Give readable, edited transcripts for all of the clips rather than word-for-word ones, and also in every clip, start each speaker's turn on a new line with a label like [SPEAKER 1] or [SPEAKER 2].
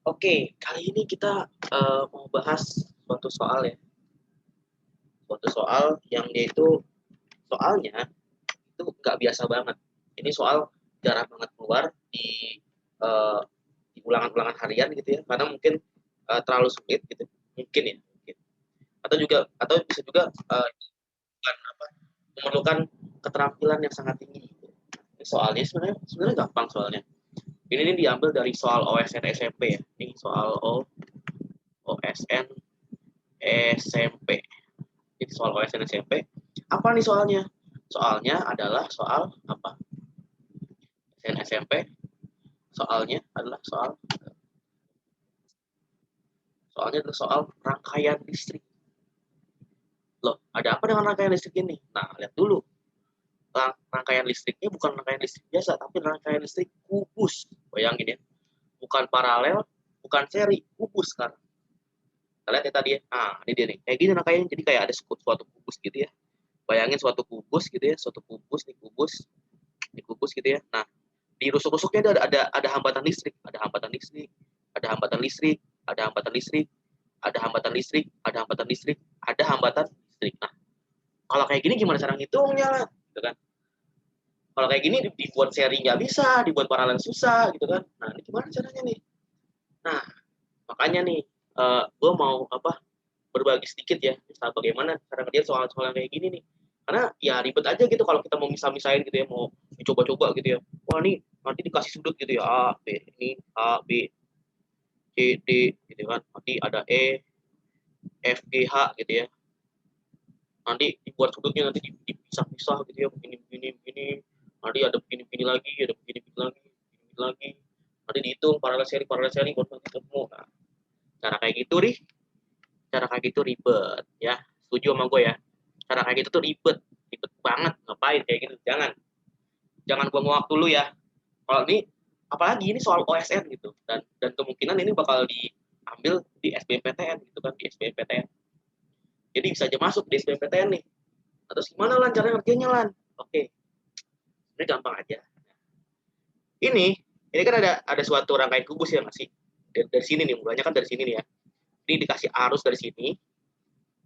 [SPEAKER 1] Oke, kali ini kita mau bahas suatu soal ya, suatu soal yang dia itu soalnya itu nggak biasa banget. Ini soal jarang banget keluar eh, di ulangan-ulangan harian gitu ya, karena mungkin terlalu sulit gitu, mungkin ya, mungkin. Atau bisa juga bukan apa, memerlukan keterampilan yang sangat tinggi. Gitu. Ini soalnya sebenarnya sebenarnya gampang soalnya. Ini diambil dari soal OSN SMP ya. Ini soal OSN SMP. Jadi soal OSN SMP. Apa nih soalnya? Soalnya adalah soal apa? OSN SMP. Soalnya adalah soal rangkaian listrik. Loh, ada apa dengan rangkaian listrik ini? Nah, lihat dulu. Rangkaian listriknya bukan rangkaian listrik biasa, tapi rangkaian listrik kubus. Bayangin ya. Bukan paralel, bukan seri, kubus kan. Kita lihat ya tadi ya. Nah, ini dia nih. Kayak gini rangkaiannya. Jadi kayak ada suatu kubus gitu ya. Bayangin suatu kubus gitu ya. Suatu kubus, nih kubus. Ini kubus gitu ya. Nah, di rusuk-rusuknya ada hambatan listrik, ada hambatan listrik, ada hambatan listrik, ada hambatan listrik, ada hambatan listrik, ada hambatan listrik, ada hambatan listrik. Nah, kalau kayak gini gimana cara ngitungnya, gitu kan? Kalau kayak gini dibuat seri nggak bisa, dibuat paralel susah, gitu kan? Nah, ini gimana caranya nih? Nah, makanya nih, gue mau apa? Berbagi sedikit ya, misal bagaimana cara ngerjain soal-soal yang kayak gini nih. Karena ya ribet aja gitu kalau kita mau misal-misain gitu ya, mau coba-coba gitu ya. Wah nih nanti dikasih sudut gitu ya, A, B, ini A, B, C, D gitu kan. Nanti ada E, F, G, H gitu ya. Nanti dibuat sudutnya nanti dipisah-pisah gitu ya, begini. Nanti ada begini-begini lagi, ada begini-begini lagi, begini lagi. Nanti dihitung paralel seri baru nanti ketemu. Nah, cara kayak gitu nih, cara kayak gitu ribet ya. Setuju sama gue ya. Cara kayak gitu tuh ribet, ribet banget. Ngapain kayak gitu? Jangan, jangan buang waktu lu ya. Kalau ini apalagi ini soal OSN gitu dan kemungkinan ini bakal diambil di SBMPTN gitu kan, di SBMPTN. Jadi bisa aja masuk di SBMPTN nih. Atau gimana lan cara ngerjainnya lan? Oke, ini gampang aja. Ini kan ada suatu rangkaian kubus ya masih dari sini nih, mulanya kan dari sini nih ya. Ini dikasih arus dari sini,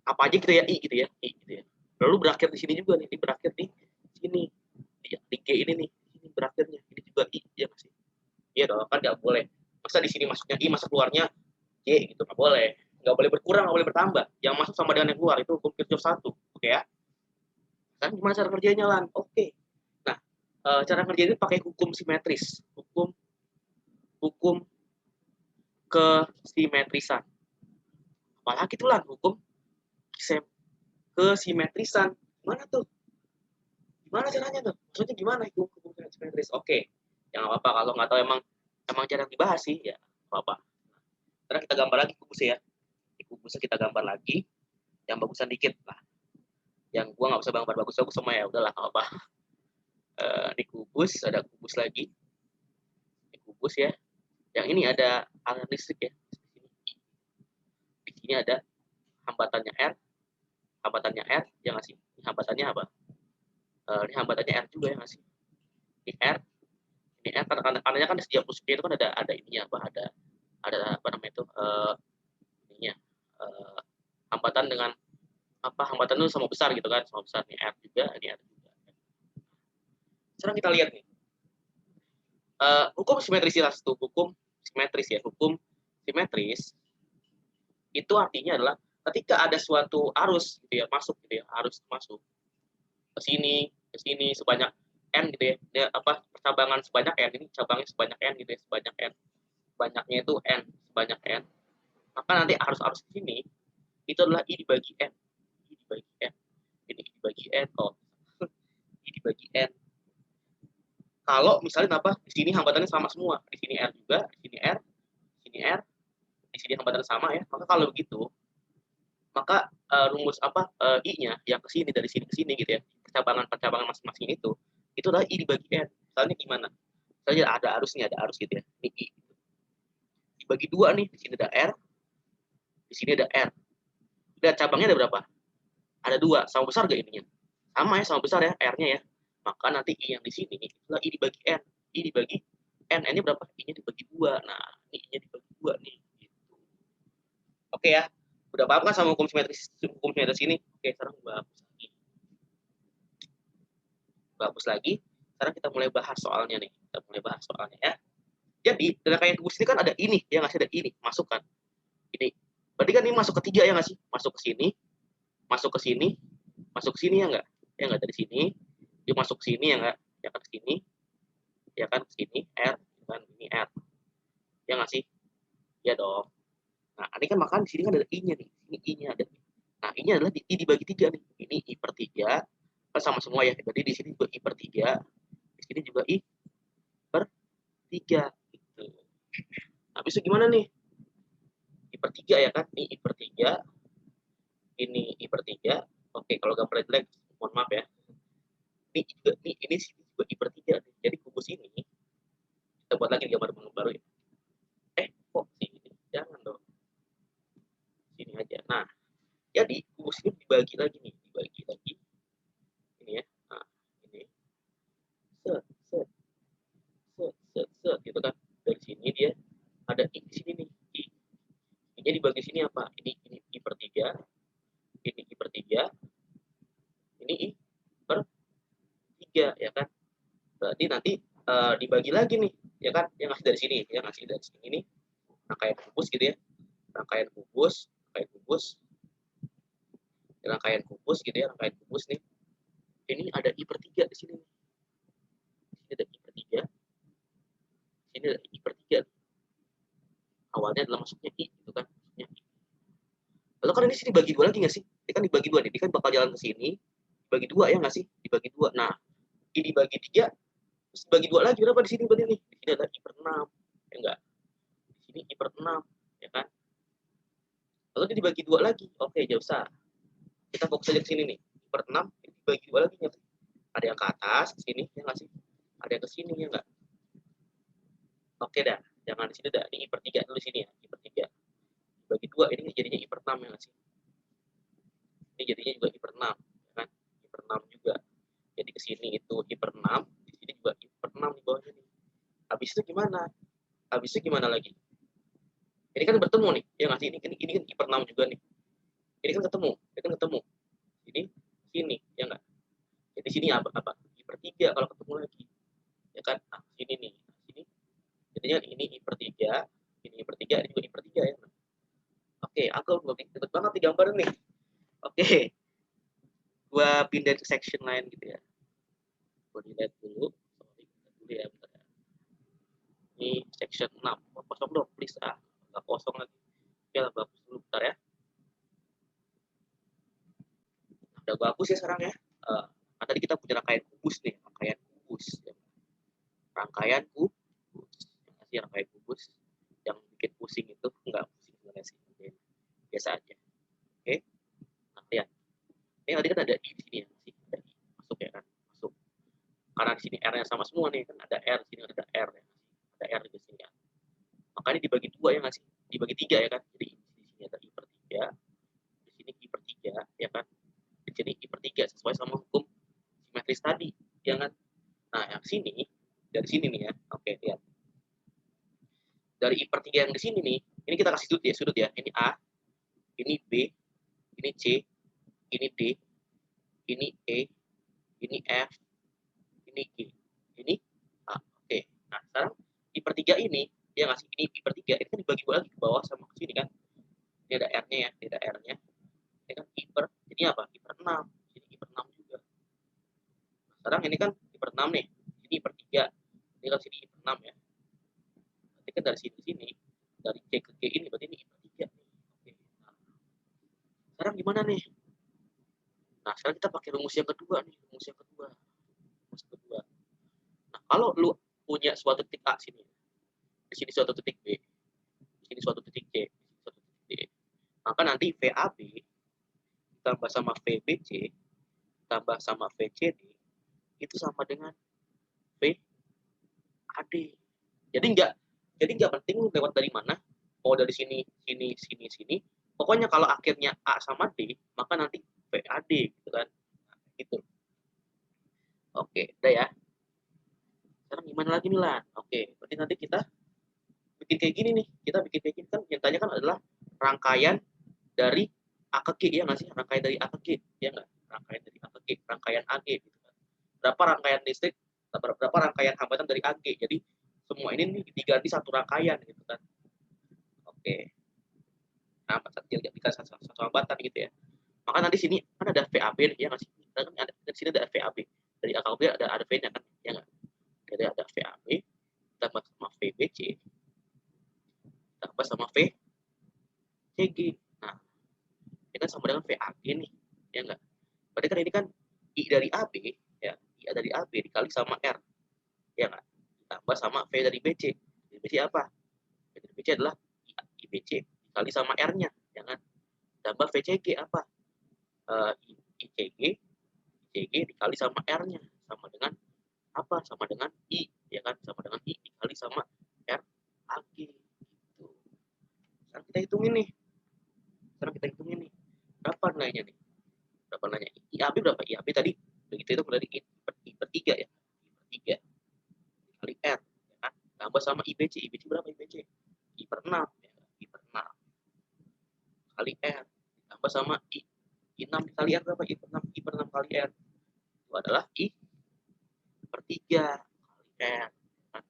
[SPEAKER 1] apa aja gitu ya, I gitu ya, I gitu ya. Lalu berakhir di sini juga nih, ini berakhir di sini, di G ini nih, ini berakhirnya, ini juga I ya masih. Iya dong, kan nggak boleh. Masa di sini masuknya I, masa keluarnya J gitu, nggak boleh. Nggak boleh berkurang, nggak boleh bertambah. Yang masuk sama dengan yang keluar itu hukum Kirchhoff satu, oke ya? Kan gimana cara kerjanya lan? Oke. Nah, cara kerjanya pakai hukum simetris, hukum kesimetrisan. Apalagi tuh lan, hukum kesimetrisan. Gimana tuh? Gimana caranya tuh? Maksudnya gimana hukum simetris? Oke, yang apa-apa kalau nggak tahu emang jarang dibahas sih ya apa-apa. Sekarang kita gambar lagi kubusnya ya. Di kubusnya kita gambar lagi yang bagusan dikit lah. Yang gua nggak bisa gambar bagus-bagus sama ya udahlah nggak apa. Di kubus ada kubus lagi. Di kubus ya. Yang ini ada aliran listrik ya. Di sini ada hambatannya R, hambatannya R yang ngasih. Ini hambatannya apa? Ini hambatannya R juga yang ngasih. Ini R, ini R karena kan di setiap rusuknya itu kan ada ininya apa ada apa namanya itu ininya hambatan dengan apa hambatan itu sama besar gitu kan sama besar nih R juga ini R juga. Sekarang kita lihat nih hukum simetrisitas itu hukum simetris ya hukum simetris itu artinya adalah ketika ada suatu arus gitu ya masuk gitu ya arus masuk ke sini sebanyak n gitu ya dia, apa percabangan sebanyak n ini cabangnya sebanyak n gitu ya sebanyak n banyaknya itu n sebanyak n maka nanti arus-arus di sini itu adalah i dibagi n i dibagi n ini i dibagi n oh i dibagi n kalau misalnya apa di sini hambatannya sama semua di sini r juga di sini r di sini r di sini hambatannya sama ya maka kalau begitu maka rumus apa i-nya yang ke sini dari sini ke sini gitu ya percabangan masing-masing itu adalah i dibagi n misalnya gimana misalnya ada arus gitu ya ini i dibagi dua nih di sini ada r di sini ada r dan cabangnya ada berapa ada dua sama besar gak ininya sama ya sama besar ya r-nya ya maka nanti i yang di sini itulah i dibagi n i dibagi n n-nya berapa i-nya dibagi dua nah i-nya dibagi 2 nih. Gitu. Oke ya, udah paham kan sama hukum simetris ini? Oke, sekarang gue hapus lagi. Sekarang kita mulai bahas soalnya nih. Kita mulai bahas soalnya ya. Jadi, rangkaian kubus ini kan ada ini, ya nggak sih? Ada ini, masukkan. Ini. Berarti kan ini masuk ke 3 ya nggak sih? Masuk ke sini, masuk ke sini, masuk ke sini ya nggak? Ya nggak dari sini. Dia masuk ke sini ya nggak? Ya kan ke sini. Ya kan ke sini, R. Kan ini R. Ya nggak sih? Ya dong. Nah, ini kan makan di sini kan ada I-nya nih. Ini I-nya ada. Nah, I-nya adalah I dibagi 3 nih. Ini I per 3. Kan sama semua ya. Berarti di sini juga I per 3. Di sini juga I per 3. Gitu. Nah, bisa gimana nih? I per 3 ya kan? Ini I per 3. Ini I per 3. Oke, kalau gambarnya jelek, mohon maaf ya. Ini juga, ini sini juga I per 3. Jadi kubus ini, kita buat lagi gambar baru ya. Kok sini? Jangan dong. Sini aja. Nah, jadi kubus ini dibagi lagi nih. Dibagi lagi. Ini ya. Nah, ini. Set, set, set, set, set. Gitu kan. Dari sini dia ada I di sini nih. I. I-nya dibagi sini apa? Ini I per 3. Ini I per 3. Ini I per 3 ya kan. Berarti nanti dibagi lagi nih, ya kan? Yang ngasih dari sini, yang ngasih dari sini nih rangkaian kubus gitu ya. Rangkaian kubus gitu ya, rangkaian kubus nih. Ini ada I per 3 di sini nih. Sini ada I per 3. Sini ada I per 3. Awalnya adalah masuknya I gitu kan. Masuknya I. Lalu kan ini sini dibagi 2 lagi nggak sih? Ini kan dibagi 2 nih. Ini kan bakal jalan ke sini. Dibagi 2 ya nggak sih? Dibagi 2. Nah, I dibagi 3. Terus dibagi 2 lagi berapa di sini berarti nih? Di sini ada I per 6. Ya enggak? Di sini I per 6. Ya kan? Lalu dia dibagi 2 lagi. Oke, jauh usah. Kita fokus aja ke sini nih. Per 6 dibagi 2 lagi ya. Ada yang ke atas, ke sini, ya nggak sih? Ada yang ke sini, ya nggak? Oke dah, jangan di sini dah. Ini I per 3 dulu di sini ya, I per 3. Dibagi 2, ini jadinya I per 6 ya nggak sih? Ini jadinya juga I per 6, ya kan? I per 6 juga. Jadi ke sini itu I per 6, di sini juga I per 6 di bawahnya nih. Habis itu gimana? Habis itu gimana lagi? Ini kan bertemu nih, ya nggak sih? Ini kan I per 6 juga nih. Ini kan ketemu, Ini sini, ya nggak? Jadi sini apa? I per 3 kalau ketemu lagi. Ya kan? Nah, sini nih. Sini. Jadinya ini I per 3, ini I per 3, ini juga I per 3 ya. Oke, aku udah deket banget di gambar nih. Oke. Gua pindah ke section lain gitu ya. Gua delete dulu. Sorry, dulu ya, bentar ya. Ini section 6. Oh, kosong dong, please ah. Nggak kosong lagi. Oke lah, bagus dulu bentar ya. Udah bagus ya sekarang ya. Nah, tadi kita punya rangkaian kubus nih, rangkaian kubus. Ya. Rangkaian kubus yang bikin pusing itu enggak pusing sebenarnya sih. Biasa aja. Oke. Nah, lihat. Ini tadi kan ada I di sini ya, masih ada I. Masuk ya kan? Masuk. Karena di sini R-nya sama semua nih, kan ada R, di sini ada R ya. Ada R di sini ya. Makanya dibagi 2 ya nggak sih? Dibagi 3 ya kan? Jadi di sini ada I per 3, di sini I per 3 ya kan? Di sini I per 3 sesuai sama hukum simetris tadi, ya kan? Nah, yang sini dari sini nih ya. Oke, lihat. Dari I per 3 yang di sini nih, ini kita kasih sudut ya. Ini A, ini B, ini C, ini D, ini E, ini F, ini G, ini A. Oke. Nah, sekarang I per 3 ini, ya ngasih ini I per 3, ini kan dibagi 2 lagi ke bawah sama ke sini kan. Ini ada R-nya ya, ini ada R-nya. Ini kan I per, ini apa? I per 6. Ini I per 6 juga. Nah, sekarang ini kan I per 6 nih. Ini I per 3. Ini kan sini I per 6 ya. Berarti kan dari sini, dari C ke G ini, berarti ini I per 3 nih. Oke. Nah, sekarang gimana nih? Nah, sekarang kita pakai rumus yang kedua nih. Rumus yang kedua. Nah, kalau lu punya suatu titik A sini, di sini suatu titik B, di sini suatu titik C, di sini suatu titik D, maka nanti VAB tambah sama VBC tambah sama VCD itu sama dengan VAD. Jadi nggak penting lewat dari mana, mau dari sini, sini. Pokoknya kalau akhirnya A sama D, maka nanti VAD gitu kan. Nah, gitu. Oke, udah ya. Sekarang gimana lagi nih lah? Oke, berarti nanti kita bikin kayak gini nih, kita bikin kayak gini kan yang tanya kan adalah rangkaian dari A ke G, ya nggak sih? Rangkaian dari A ke G, ya nggak? Rangkaian dari A ke G, rangkaian AG gitu kan. Berapa rangkaian listrik, berapa rangkaian hambatan dari AG. Jadi semua ini nih diganti satu rangkaian gitu kan. Oke. Nah, dikasih satu hambatan gitu ya. Maka nanti sini kan ada VAB ya nggak sih? Kan ada di sini ada VAB. Dari A ke B ada V-nya kan, ya nggak? Jadi ada VAB tambah sama VBC tambah sama VCG. Nah, ini kan sama dengan VAG nih, ya nggak? Berarti kan ini kan I dari AB, ya, I dari AB dikali sama R, ya nggak? Tambah sama V dari BC. BC apa? V dari BC adalah IBC dikali sama R-nya, ya kan? Tambah VCG apa? ICG, ICG dikali sama R-nya, sama dengan apa? Sama dengan I, ya kan? Sama dengan I dikali sama R AG. Gitu. Sekarang kita hitungin nih. Berapa nilainya nih? Berapa nilainya? IAB berapa? IAB tadi begitu itu berarti I per 3 ya. I per 3 kali R, ya kan? Tambah sama IBC. IBC berapa IBC? I per 6, ya. I per 6 kali R. Tambah sama I6 kali R berapa? I per 6. I per 6 kali R. Itu adalah I per 3 kali R. Nah,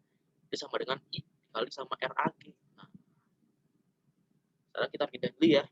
[SPEAKER 1] itu sama dengan I dikali sama RAG. Nah, sekarang kita pindah dulu ya.